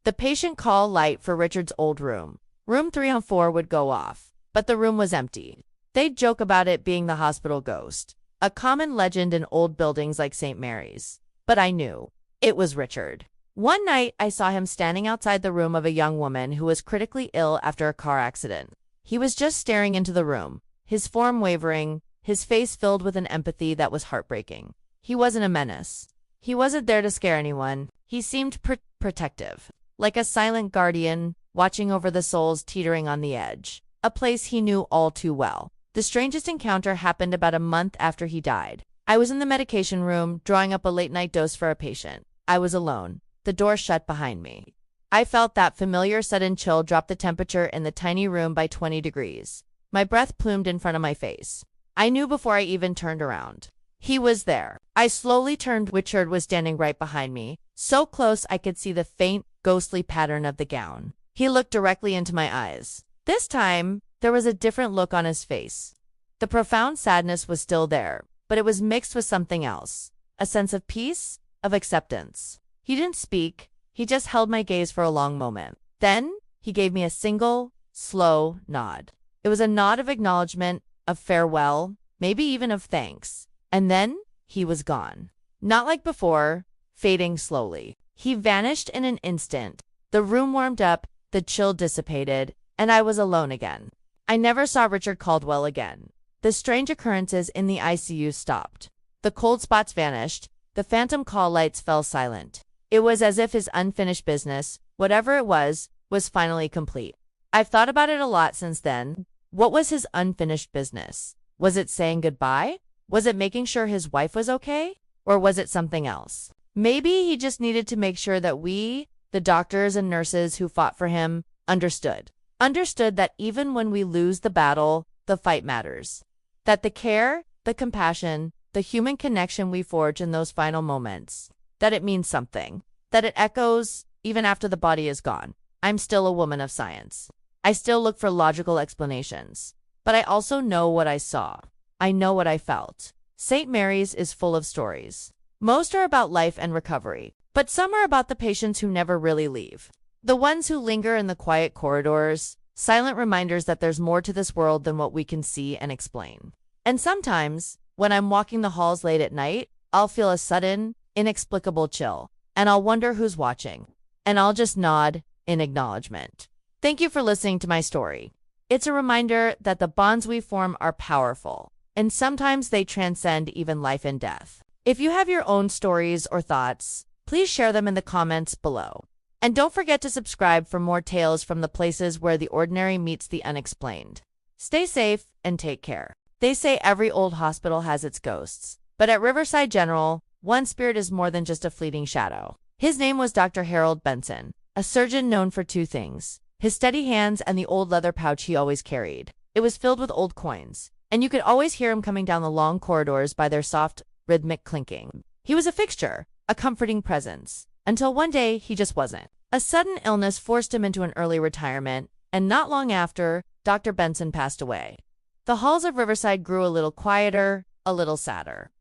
The patient call light for Richard's old room, room 304, would go off, but the room was empty. They'd joke about it being the hospital ghost, a common legend in old buildings like St. Mary's. But I knew. It was Richard. One night, I saw him standing outside the room of a young woman who was critically ill after a car accident. He was just staring into the room, his form wavering, his face filled with an empathy that was heartbreaking. He wasn't a menace. He wasn't there to scare anyone. He seemed protective, like a silent guardian, watching over the souls teetering on the edge, a place he knew all too well. The strangest encounter happened about a month after he died. I was in the medication room, drawing up a late-night dose for a patient. I was alone, the door shut behind me. I felt that familiar sudden chill drop the temperature in the tiny room by 20 degrees. My breath plumed in front of my face. I knew before I even turned around. He was there. I slowly turned. Richard was standing right behind me, so close I could see the faint, ghostly pattern of the gown. He looked directly into my eyes. This time, there was a different look on his face. The profound sadness was still there, but it was mixed with something else, a sense of peace, of acceptance. He didn't speak, he just held my gaze for a long moment. Then, he gave me a single, slow nod. It was a nod of acknowledgement, of farewell, maybe even of thanks. And then, he was gone. Not like before, fading slowly. He vanished in an instant. The room warmed up, the chill dissipated, and I was alone again. I never saw Richard Caldwell again. The strange occurrences in the ICU stopped. The cold spots vanished. The phantom call lights fell silent. It was as if his unfinished business, whatever it was finally complete. I've thought about it a lot since then. What was his unfinished business? Was it saying goodbye? Was it making sure his wife was okay? Or was it something else? Maybe he just needed to make sure that we, the doctors and nurses who fought for him, understood. Understood that even when we lose the battle, the fight matters. That the care, the compassion, the human connection we forge in those final moments, that it means something. That it echoes even after the body is gone. I'm still a woman of science. I still look for logical explanations. But I also know what I saw. I know what I felt. St. Mary's is full of stories. Most are about life and recovery, but some are about the patients who never really leave. The ones who linger in the quiet corridors, silent reminders that there's more to this world than what we can see and explain. And sometimes, when I'm walking the halls late at night, I'll feel a sudden, inexplicable chill, and I'll wonder who's watching. And I'll just nod in acknowledgement. Thank you for listening to my story. It's a reminder that the bonds we form are powerful, and sometimes they transcend even life and death. If you have your own stories or thoughts, please share them in the comments below. And don't forget to subscribe for more tales from the places where the ordinary meets the unexplained. Stay safe and take care. They say every old hospital has its ghosts, but at Riverside General, one spirit is more than just a fleeting shadow. His name was Dr. Harold Benson, a surgeon known for two things: his steady hands and the old leather pouch he always carried. It was filled with old coins, and you could always hear him coming down the long corridors by their soft, rhythmic clinking. He was a fixture, a comforting presence, until one day he just wasn't. A sudden illness forced him into an early retirement, and not long after, Dr. Benson passed away. The halls of Riverside grew a little quieter, a little sadder.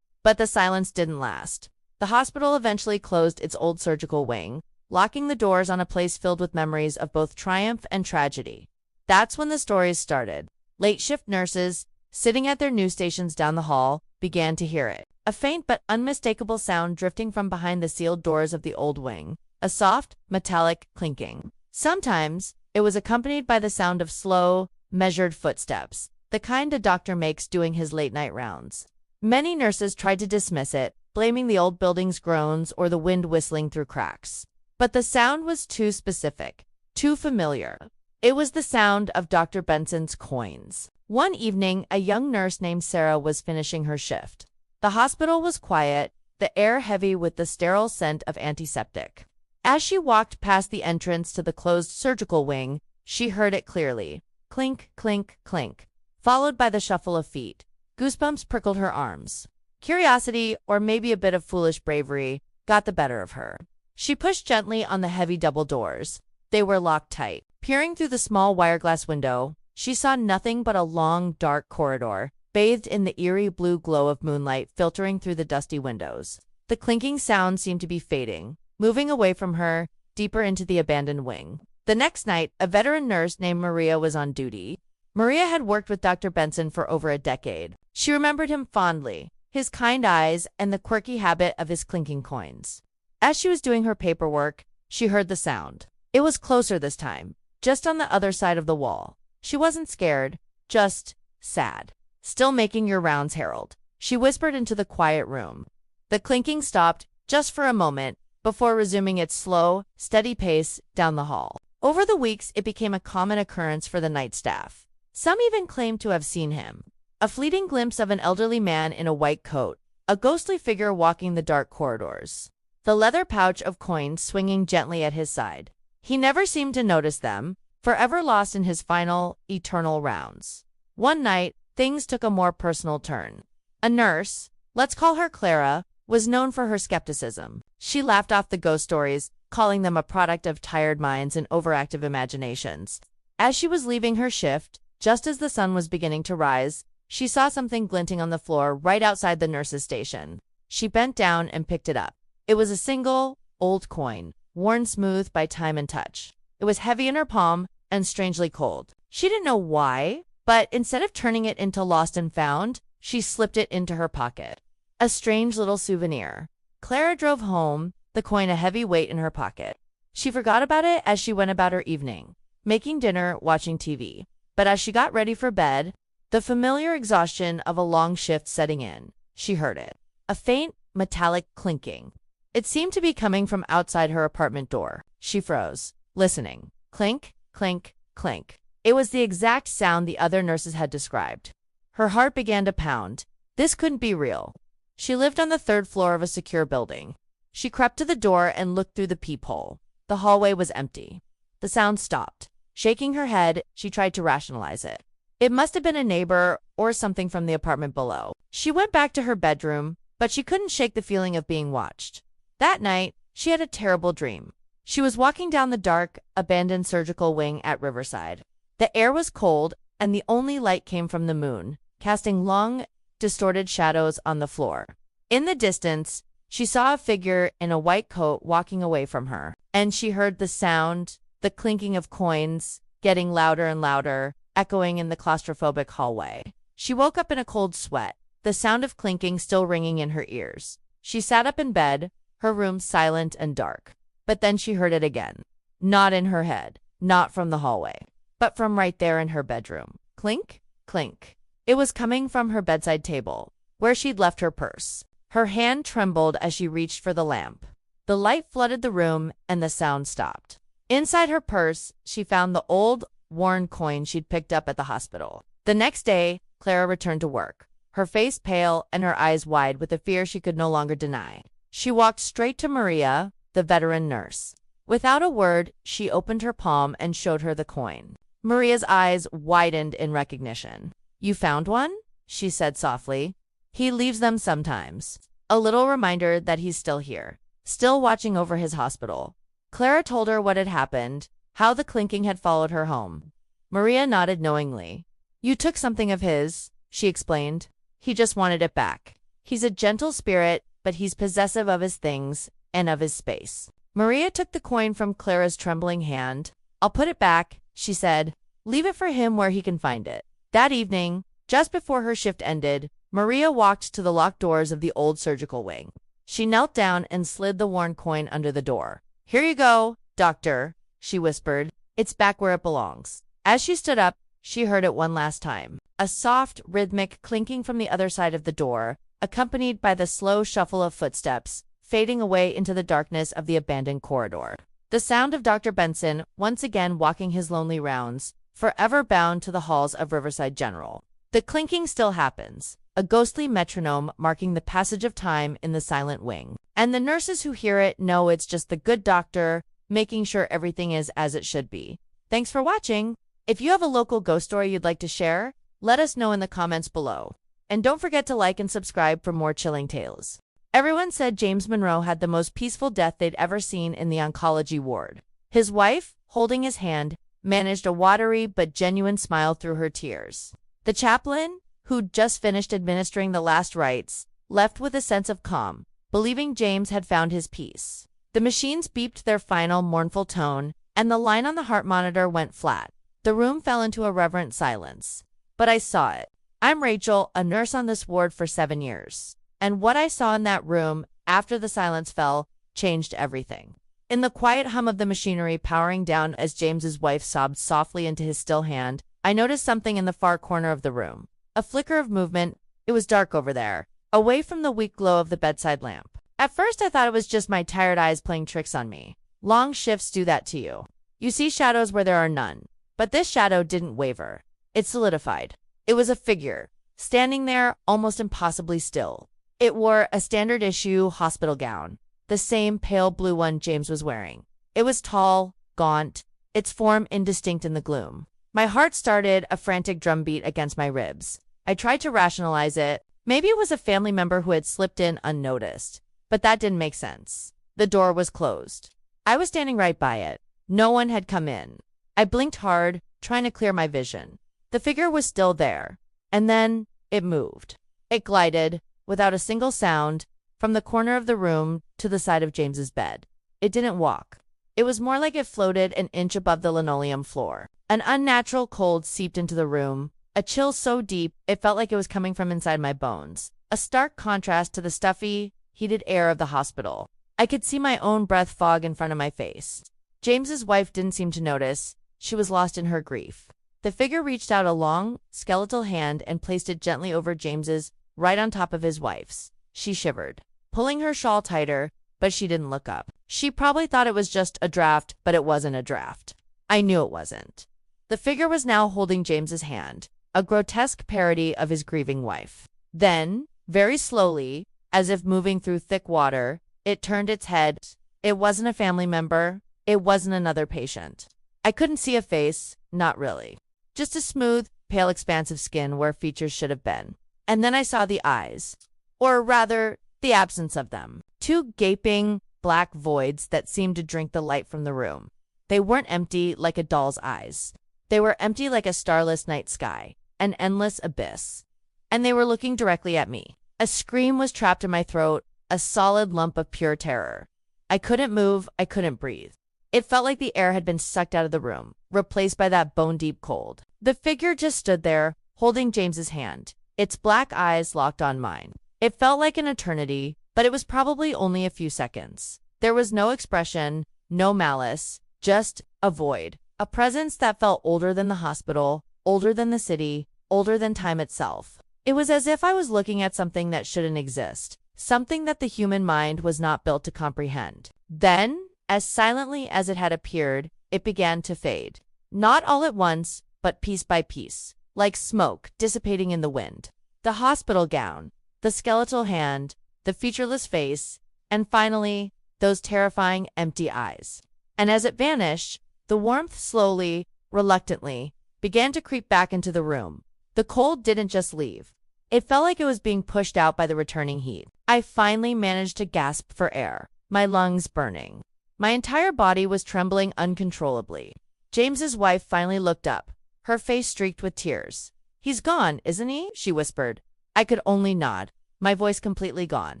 But the silence didn't last. The hospital eventually closed its old surgical wing, locking the doors on a place filled with memories of both triumph and tragedy. That's when the stories started. Late shift nurses, sitting at their news stations down the hall, began to hear it. A faint but unmistakable sound drifting from behind the sealed doors of the old wing. A soft, metallic clinking. Sometimes, it was accompanied by the sound of slow, measured footsteps, the kind a doctor makes doing his late-night rounds. Many nurses tried to dismiss it, blaming the old building's groans or the wind whistling through cracks. But the sound was too specific, too familiar. It was the sound of Dr. Benson's coins. One evening, a young nurse named Sarah was finishing her shift. The hospital was quiet, the air heavy with the sterile scent of antiseptic. As she walked past the entrance to the closed surgical wing, she heard it clearly. Clink, clink, clink, followed by the shuffle of feet. Goosebumps prickled her arms. Curiosity, or maybe a bit of foolish bravery, got the better of her. She pushed gently on the heavy double doors. They were locked tight. Peering through the small wire-glass window, she saw nothing but a long, dark corridor, bathed in the eerie blue glow of moonlight filtering through the dusty windows. The clinking sound seemed to be fading, moving away from her, deeper into the abandoned wing. The next night, a veteran nurse named Maria was on duty. Maria had worked with Dr. Benson for over a decade. She remembered him fondly, his kind eyes and the quirky habit of his clinking coins. As she was doing her paperwork, she heard the sound. It was closer this time, just on the other side of the wall. She wasn't scared, just sad. Still making your rounds, Harold, she whispered into the quiet room. The clinking stopped just for a moment before resuming its slow, steady pace down the hall. Over the weeks, it became a common occurrence for the night staff. Some even claimed to have seen him. A fleeting glimpse of an elderly man in a white coat, a ghostly figure walking the dark corridors, the leather pouch of coins swinging gently at his side. He never seemed to notice them, forever lost in his final, eternal rounds. One night, things took a more personal turn. A nurse, let's call her Clara, was known for her skepticism. She laughed off the ghost stories, calling them a product of tired minds and overactive imaginations. As she was leaving her shift, just as the sun was beginning to rise, she saw something glinting on the floor right outside the nurse's station. She bent down and picked it up. It was a single, old coin, worn smooth by time and touch. It was heavy in her palm and strangely cold. She didn't know why, but instead of turning it into lost and found, she slipped it into her pocket. A strange little souvenir. Clara drove home, the coin a heavy weight in her pocket. She forgot about it as she went about her evening, making dinner, watching TV. But as she got ready for bed, the familiar exhaustion of a long shift setting in, she heard it. A faint, metallic clinking. It seemed to be coming from outside her apartment door. She froze, listening. Clink, clink, clink. It was the exact sound the other nurses had described. Her heart began to pound. This couldn't be real. She lived on the third floor of a secure building. She crept to the door and looked through the peephole. The hallway was empty. The sound stopped. Shaking her head, she tried to rationalize it. It must have been a neighbor or something from the apartment below. She went back to her bedroom, but she couldn't shake the feeling of being watched. That night, she had a terrible dream. She was walking down the dark, abandoned surgical wing at Riverside. The air was cold, and the only light came from the moon, casting long, distorted shadows on the floor. In the distance, she saw a figure in a white coat walking away from her, and she heard the sound, the clinking of coins, getting louder and louder, echoing in the claustrophobic hallway. She woke up in a cold sweat, the sound of clinking still ringing in her ears. She sat up in bed, her room silent and dark. But then she heard it again. Not in her head, not from the hallway, but from right there in her bedroom. Clink, clink. It was coming from her bedside table, where she'd left her purse. Her hand trembled as she reached for the lamp. The light flooded the room, and the sound stopped. Inside her purse, she found the old, worn coin she'd picked up at the hospital. The next day, Clara returned to work, her face pale and her eyes wide with a fear she could no longer deny. She walked straight to Maria, the veteran nurse. Without a word, she opened her palm and showed her the coin. Maria's eyes widened in recognition. "You found one?" she said softly. "He leaves them sometimes." A little reminder that he's still here, still watching over his hospital. Clara told her what had happened, how the clinking had followed her home. Maria nodded knowingly. "You took something of his," she explained. "He just wanted it back. He's a gentle spirit, but he's possessive of his things and of his space." Maria took the coin from Clara's trembling hand. "I'll put it back," she said. "Leave it for him where he can find it." That evening, just before her shift ended, Maria walked to the locked doors of the old surgical wing. She knelt down and slid the worn coin under the door. "Here you go, doctor," she whispered. "It's back where it belongs." As she stood up, she heard it one last time. A soft, rhythmic clinking from the other side of the door, accompanied by the slow shuffle of footsteps, fading away into the darkness of the abandoned corridor. The sound of Dr. Benson once again walking his lonely rounds, forever bound to the halls of Riverside General. The clinking still happens, a ghostly metronome marking the passage of time in the silent wing. And the nurses who hear it know it's just the good doctor making sure everything is as it should be. Thanks for watching. If you have a local ghost story you'd like to share, let us know in the comments below. And don't forget to like and subscribe for more chilling tales. Everyone said James Monroe had the most peaceful death they'd ever seen in the oncology ward. His wife, holding his hand, managed a watery but genuine smile through her tears. The chaplain, who'd just finished administering the last rites, left with a sense of calm, believing James had found his peace. The machines beeped their final mournful tone, and the line on the heart monitor went flat. The room fell into a reverent silence. But I saw it. I'm Rachel, a nurse on this ward for 7 years. And what I saw in that room, after the silence fell, changed everything. In the quiet hum of the machinery powering down as James's wife sobbed softly into his still hand, I noticed something in the far corner of the room. A flicker of movement. It was dark over there, away from the weak glow of the bedside lamp. At first I thought it was just my tired eyes playing tricks on me. Long shifts do that to you. You see shadows where there are none. But this shadow didn't waver. It solidified. It was a figure, standing there almost impossibly still. It wore a standard issue hospital gown, the same pale blue one James was wearing. It was tall, gaunt, its form indistinct in the gloom. My heart started a frantic drumbeat against my ribs. I tried to rationalize it. Maybe it was a family member who had slipped in unnoticed. But that didn't make sense. The door was closed. I was standing right by it. No one had come in. I blinked hard, trying to clear my vision. The figure was still there. And then it moved. It glided, without a single sound, from the corner of the room to the side of James's bed. It didn't walk. It was more like it floated an inch above the linoleum floor. An unnatural cold seeped into the room, a chill so deep it felt like it was coming from inside my bones, a stark contrast to the stuffy, heated air of the hospital. I could see my own breath fog in front of my face. James's wife didn't seem to notice. She was lost in her grief. The figure reached out a long, skeletal hand and placed it gently over James's, right on top of his wife's. She shivered, pulling her shawl tighter, but she didn't look up. She probably thought it was just a draft, but it wasn't a draft. I knew it wasn't. The figure was now holding James's hand, a grotesque parody of his grieving wife. Then, very slowly, as if moving through thick water, it turned its head. It wasn't a family member. It wasn't another patient. I couldn't see a face, not really. Just a smooth, pale expanse of skin where features should have been. And then I saw the eyes. Or rather, the absence of them. Two gaping, black voids that seemed to drink the light from the room. They weren't empty like a doll's eyes. They were empty like a starless night sky, an endless abyss. And they were looking directly at me. A scream was trapped in my throat, a solid lump of pure terror. I couldn't move, I couldn't breathe. It felt like the air had been sucked out of the room, replaced by that bone-deep cold. The figure just stood there, holding James's hand, its black eyes locked on mine. It felt like an eternity, but it was probably only a few seconds. There was no expression, no malice, just a void. A presence that felt older than the hospital, older than the city, older than time itself. It was as if I was looking at something that shouldn't exist, something that the human mind was not built to comprehend. Then, as silently as it had appeared, it began to fade. Not all at once, but piece by piece, like smoke dissipating in the wind. The hospital gown, the skeletal hand, the featureless face, and finally, those terrifying empty eyes. And as it vanished, the warmth slowly, reluctantly, began to creep back into the room. The cold didn't just leave. It felt like it was being pushed out by the returning heat. I finally managed to gasp for air, my lungs burning. My entire body was trembling uncontrollably. James's wife finally looked up, her face streaked with tears. "He's gone, isn't he?" she whispered. I could only nod, my voice completely gone.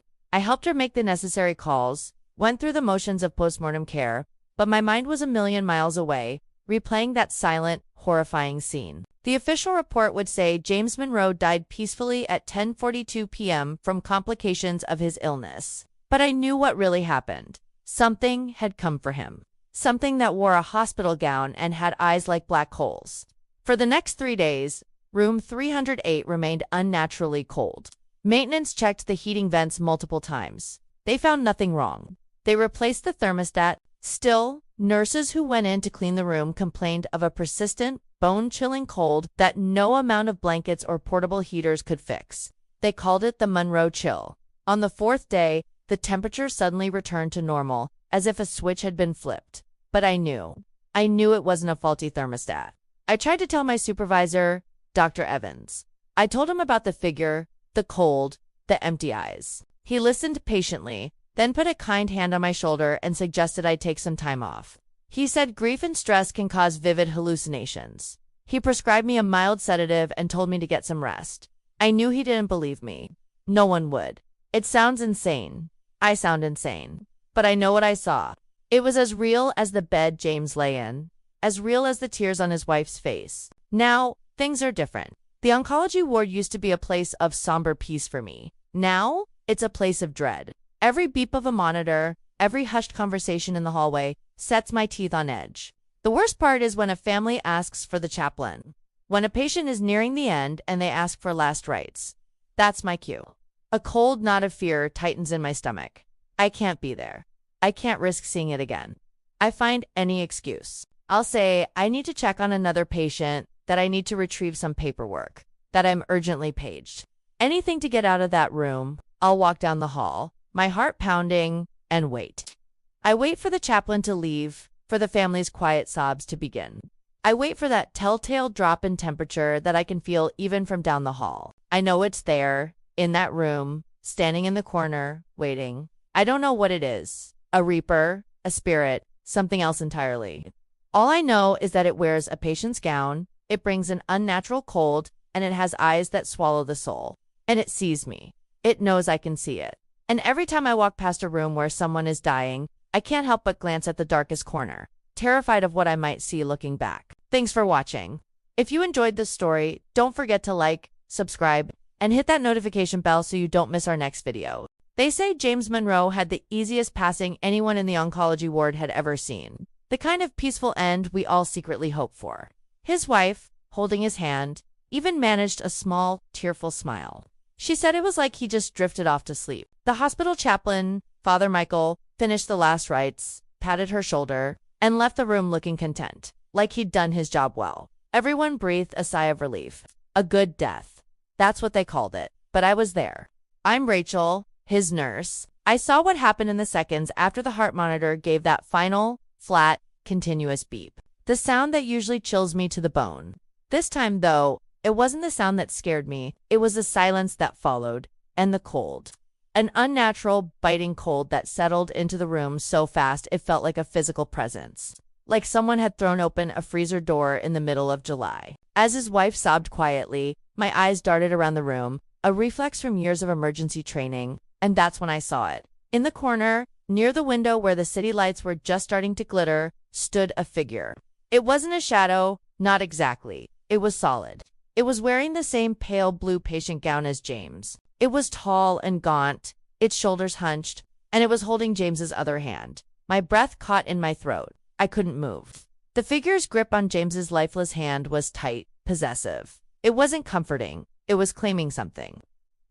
I helped her make the necessary calls, went through the motions of postmortem care, but my mind was a million miles away, replaying that silent, horrifying scene. The official report would say James Monroe died peacefully at 10:42 p.m. from complications of his illness. But I knew what really happened. Something had come for him. Something that wore a hospital gown and had eyes like black holes. For the next 3 days, room 308 remained unnaturally cold. Maintenance checked the heating vents multiple times. They found nothing wrong. They replaced the thermostat. Still, nurses who went in to clean the room complained of a persistent, bone-chilling cold that no amount of blankets or portable heaters could fix. They called it the Monroe chill. On the 4th day, the temperature suddenly returned to normal, as if a switch had been flipped. But I knew it wasn't a faulty thermostat. I tried to tell my supervisor, Dr. Evans. I told him about the figure, the cold, the empty eyes. He listened patiently, then put a kind hand on my shoulder and suggested I take some time off. He said grief and stress can cause vivid hallucinations. He prescribed me a mild sedative and told me to get some rest. I knew he didn't believe me. No one would. It sounds insane. I sound insane. But I know what I saw. It was as real as the bed James lay in, as real as the tears on his wife's face. Now, things are different. The oncology ward used to be a place of somber peace for me. Now, it's a place of dread. Every beep of a monitor, every hushed conversation in the hallway sets my teeth on edge. The worst part is when a family asks for the chaplain. When a patient is nearing the end and they ask for last rites. That's my cue. A cold knot of fear tightens in my stomach. I can't be there. I can't risk seeing it again. I find any excuse. I'll say I need to check on another patient, that I need to retrieve some paperwork, that I'm urgently paged. Anything to get out of that room. I'll walk down the hall, my heart pounding, and wait. I wait for the chaplain to leave, for the family's quiet sobs to begin. I wait for that telltale drop in temperature that I can feel even from down the hall. I know it's there, in that room, standing in the corner, waiting. I don't know what it is. A reaper, a spirit, something else entirely. All I know is that it wears a patient's gown, it brings an unnatural cold, and it has eyes that swallow the soul. And it sees me. It knows I can see it. And every time I walk past a room where someone is dying, I can't help but glance at the darkest corner, terrified of what I might see looking back. Thanks for watching. If you enjoyed this story, don't forget to like, subscribe, and hit that notification bell so you don't miss our next video. They say James Monroe had the easiest passing anyone in the oncology ward had ever seen. The kind of peaceful end we all secretly hope for. His wife, holding his hand, even managed a small, tearful smile. She said it was like he just drifted off to sleep. The hospital chaplain, Father Michael, finished the last rites, patted her shoulder, and left the room looking content, like he'd done his job well. Everyone breathed a sigh of relief. A good death. That's what they called it. But I was there. I'm Rachel, his nurse. I saw what happened in the seconds after the heart monitor gave that final, flat, continuous beep. The sound that usually chills me to the bone. This time, though, it wasn't the sound that scared me. It was the silence that followed, and the cold. An unnatural, biting cold that settled into the room so fast it felt like a physical presence. Like someone had thrown open a freezer door in the middle of July. As his wife sobbed quietly, my eyes darted around the room, a reflex from years of emergency training, and that's when I saw it. In the corner, near the window where the city lights were just starting to glitter, stood a figure. It wasn't a shadow, not exactly. It was solid. It was wearing the same pale blue patient gown as James. It was tall and gaunt, its shoulders hunched, and it was holding James's other hand. My breath caught in my throat. I couldn't move. The figure's grip on James's lifeless hand was tight, possessive. It wasn't comforting. It was claiming something.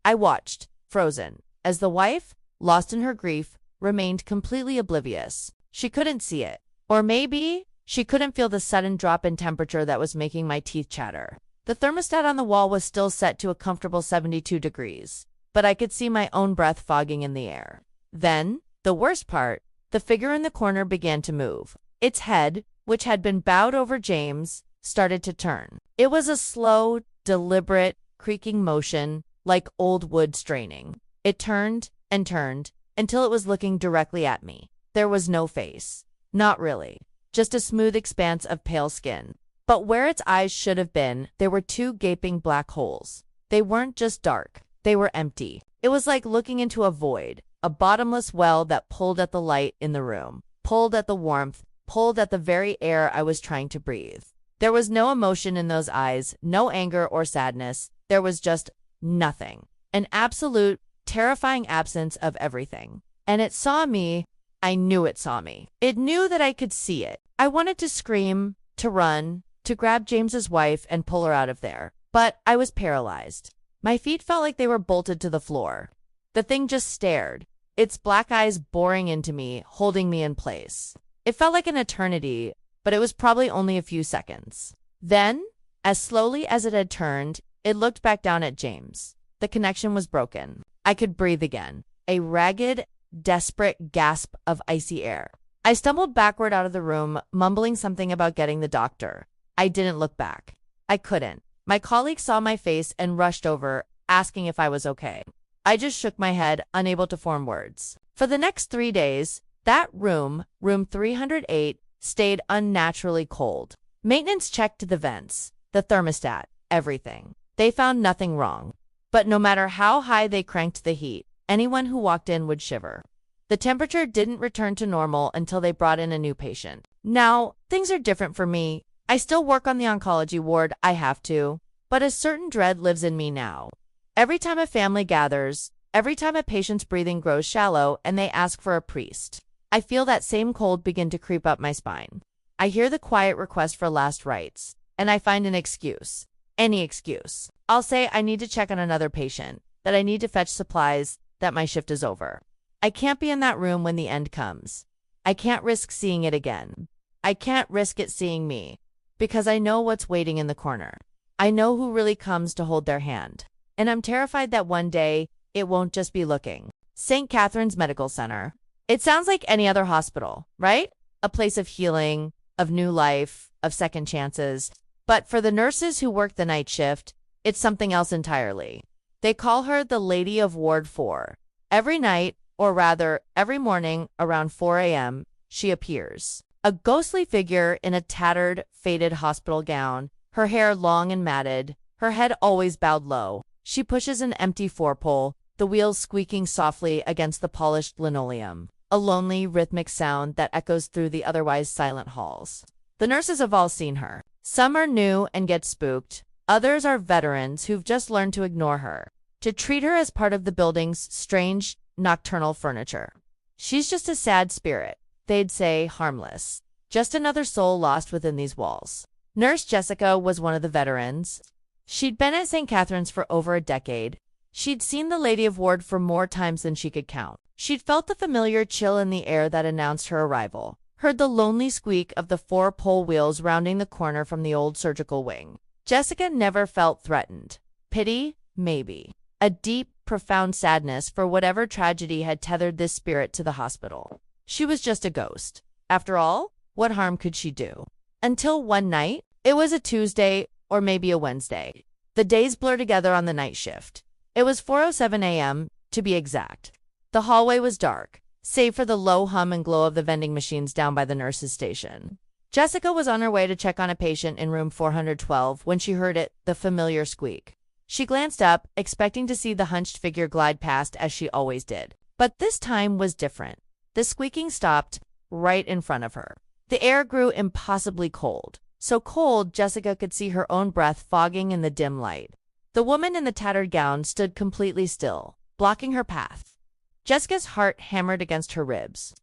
I watched, frozen, as the wife, lost in her grief, remained completely oblivious. She couldn't see it. Or maybe she couldn't feel the sudden drop in temperature that was making my teeth chatter. The thermostat on the wall was still set to a comfortable 72 degrees, but I could see my own breath fogging in the air. Then, the worst part, the figure in the corner began to move. Its head, which had been bowed over James, started to turn. It was a slow, deliberate, creaking motion, like old wood straining. It turned and turned until it was looking directly at me. There was no face. Not really. Just a smooth expanse of pale skin. But where its eyes should have been, there were two gaping black holes. They weren't just dark. They were empty. It was like looking into a void, a bottomless well that pulled at the light in the room, pulled at the warmth, pulled at the very air I was trying to breathe. There was no emotion in those eyes, no anger or sadness. There was just nothing. An absolute, terrifying absence of everything. And it saw me. I knew it saw me. It knew that I could see it. I wanted to scream, to run, to to grab James's wife and pull her out of there, but I was paralyzed. My feet felt like they were bolted to the floor. The thing just stared, its black eyes boring into me, holding me in place. It felt like an eternity, but it was probably only a few seconds. Then, as slowly as it had turned, it looked back down at James. The connection was broken. I could breathe again. A ragged, desperate gasp of icy air. I stumbled backward out of the room, mumbling something about getting the doctor. I didn't look back. I couldn't. My colleague saw my face and rushed over, asking if I was okay. I just shook my head, unable to form words. For the next 3 days, that room 308, stayed unnaturally cold. Maintenance checked the vents, the thermostat, everything. They found nothing wrong. But no matter how high they cranked the heat, anyone who walked in would shiver. The temperature didn't return to normal until they brought in a new patient. Now, things are different for me. I still work on the oncology ward, I have to. But a certain dread lives in me now. Every time a family gathers, every time a patient's breathing grows shallow and they ask for a priest, I feel that same cold begin to creep up my spine. I hear the quiet request for last rites, and I find an excuse. Any excuse. I'll say I need to check on another patient, that I need to fetch supplies, that my shift is over. I can't be in that room when the end comes. I can't risk seeing it again. I can't risk it seeing me, because I know what's waiting in the corner. I know who really comes to hold their hand. And I'm terrified that one day, it won't just be looking. St. Catherine's Medical Center. It sounds like any other hospital, right? A place of healing, of new life, of second chances. But for the nurses who work the night shift, it's something else entirely. They call her the Lady of Ward 4. Every night, or rather, every morning around 4 a.m., she appears. A ghostly figure in a tattered, faded hospital gown, her hair long and matted, her head always bowed low. She pushes an empty four-pole, the wheels squeaking softly against the polished linoleum, a lonely, rhythmic sound that echoes through the otherwise silent halls. The nurses have all seen her. Some are new and get spooked. Others are veterans who've just learned to ignore her, to treat her as part of the building's strange, nocturnal furniture. She's just a sad spirit, they'd say, harmless. Just another soul lost within these walls. Nurse Jessica was one of the veterans. She'd been at St. Catherine's for over a decade. She'd seen the Lady of Ward for more times than she could count. She'd felt the familiar chill in the air that announced her arrival, heard the lonely squeak of the four-pole wheels rounding the corner from the old surgical wing. Jessica never felt threatened. Pity? Maybe. A deep, profound sadness for whatever tragedy had tethered this spirit to the hospital. She was just a ghost. After all, what harm could she do? Until one night, it was a Tuesday or maybe a Wednesday. The days blur together on the night shift. It was 4:07 a.m., to be exact. The hallway was dark, save for the low hum and glow of the vending machines down by the nurse's station. Jessica was on her way to check on a patient in room 412 when she heard it, the familiar squeak. She glanced up, expecting to see the hunched figure glide past as she always did. But this time was different. The squeaking stopped right in front of her. The air grew impossibly cold. So cold, Jessica could see her own breath fogging in the dim light. The woman in the tattered gown stood completely still, blocking her path. Jessica's heart hammered against her ribs.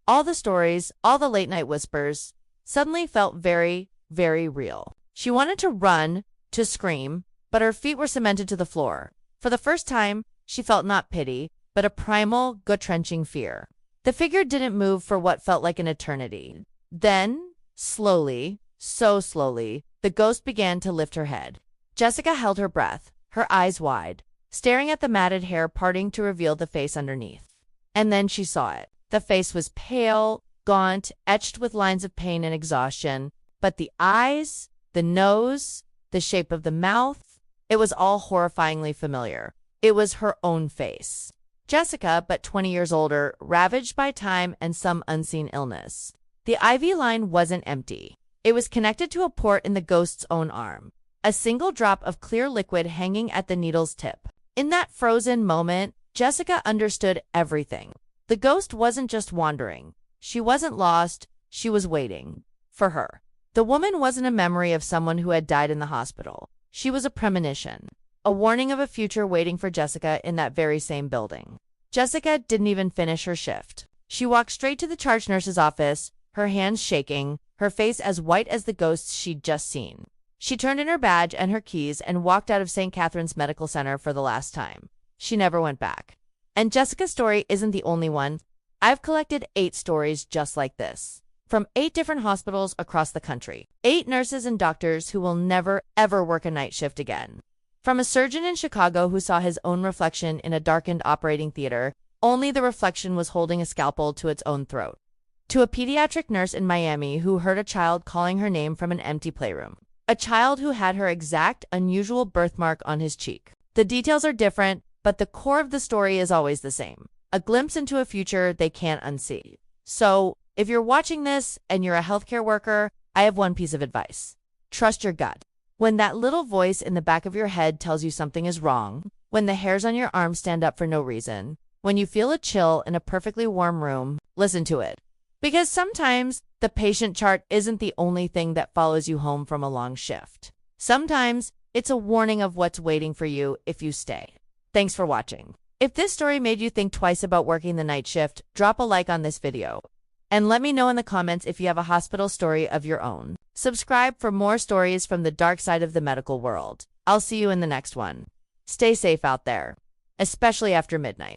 All the stories, all the late-night whispers, suddenly felt very, very real. She wanted to run, to scream, but her feet were cemented to the floor. For the first time, she felt not pity, but a primal, gut-wrenching fear. The figure didn't move for what felt like an eternity. Then, slowly, so slowly, the ghost began to lift her head. Jessica held her breath, her eyes wide, staring at the matted hair parting to reveal the face underneath. And then she saw it. The face was pale, gaunt, etched with lines of pain and exhaustion, but the eyes, the nose, the shape of the mouth, it was all horrifyingly familiar. It was her own face. Jessica, but 20 years older, ravaged by time and some unseen illness. The IV line wasn't empty. It was connected to a port in the ghost's own arm, a single drop of clear liquid hanging at the needle's tip. In that frozen moment, Jessica understood everything. The ghost wasn't just wandering. She wasn't lost. She was waiting. For her. The woman wasn't a memory of someone who had died in the hospital. She was a premonition, a warning of a future waiting for Jessica in that very same building. Jessica didn't even finish her shift. She walked straight to the charge nurse's office, her hands shaking, her face as white as the ghosts she'd just seen. She turned in her badge and her keys and walked out of St. Catherine's Medical Center for the last time. She never went back. And Jessica's story isn't the only one. I've collected 8 stories just like this, from 8 different hospitals across the country. 8 nurses and doctors who will never, ever work a night shift again. From a surgeon in Chicago who saw his own reflection in a darkened operating theater, only the reflection was holding a scalpel to its own throat, to a pediatric nurse in Miami who heard a child calling her name from an empty playroom. A child who had her exact, unusual birthmark on his cheek. The details are different, but the core of the story is always the same. A glimpse into a future they can't unsee. So, if you're watching this and you're a healthcare worker, I have one piece of advice. Trust your gut. When that little voice in the back of your head tells you something is wrong, when the hairs on your arm stand up for no reason, when you feel a chill in a perfectly warm room, listen to it. Because sometimes the patient chart isn't the only thing that follows you home from a long shift. Sometimes it's a warning of what's waiting for you if you stay. Thanks for watching. If this story made you think twice about working the night shift, drop a like on this video. And let me know in the comments if you have a hospital story of your own. Subscribe for more stories from the dark side of the medical world. I'll see you in the next one. Stay safe out there, especially after midnight.